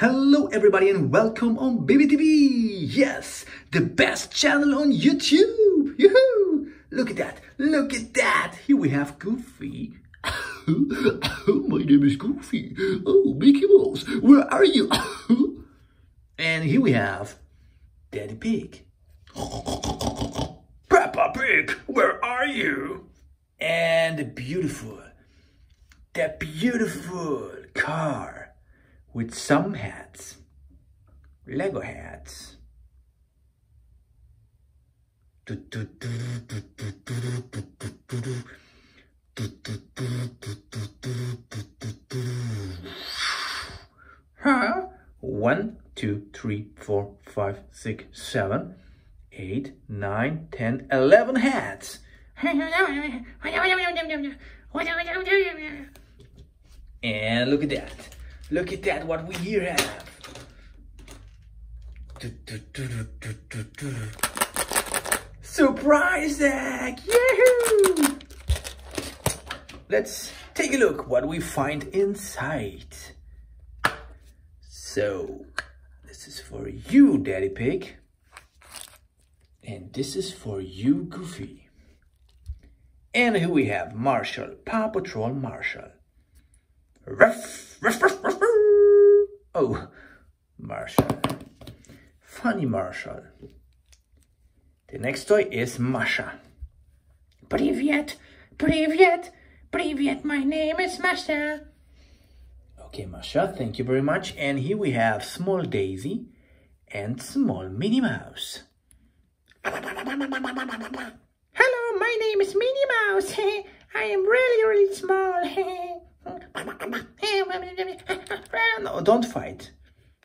Hello everybody and welcome on BBTV. Yes, the best channel on YouTube. Yoo-hoo! Look at that, look at that. Here we have Goofy. My name is Goofy. Oh, Mickey Mouse, where are you? And here we have Daddy Pig. Peppa Pig, where are you? And the beautiful car with some hats, Lego hats. Huh? 1, 2, 3, 4, 5, 6, 7, 8, 9, 10, 11 hats. And look at that. Look at that, what we here have. Surprise egg! Yahoo! Let's take a look what we find inside. So, this is for you, Daddy Pig. And this is for you, Goofy. And here we have Marshall, Paw Patrol Marshall. Ruff, ruff, ruff, ruff, ruff. Oh, Marshall. Funny Marshall. The next toy is Masha. Привет, привет, привет, my name is Masha. Okay, Masha, thank you very much. And here we have small Daisy and small Minnie Mouse. Hello, my name is Minnie Mouse. I am really small. No, don't fight,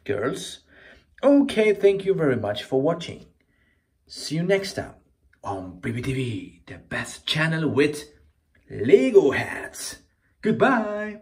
girls. Okay, thank you very much for watching. See you next time on BBTV, the best channel with Lego hats. Goodbye.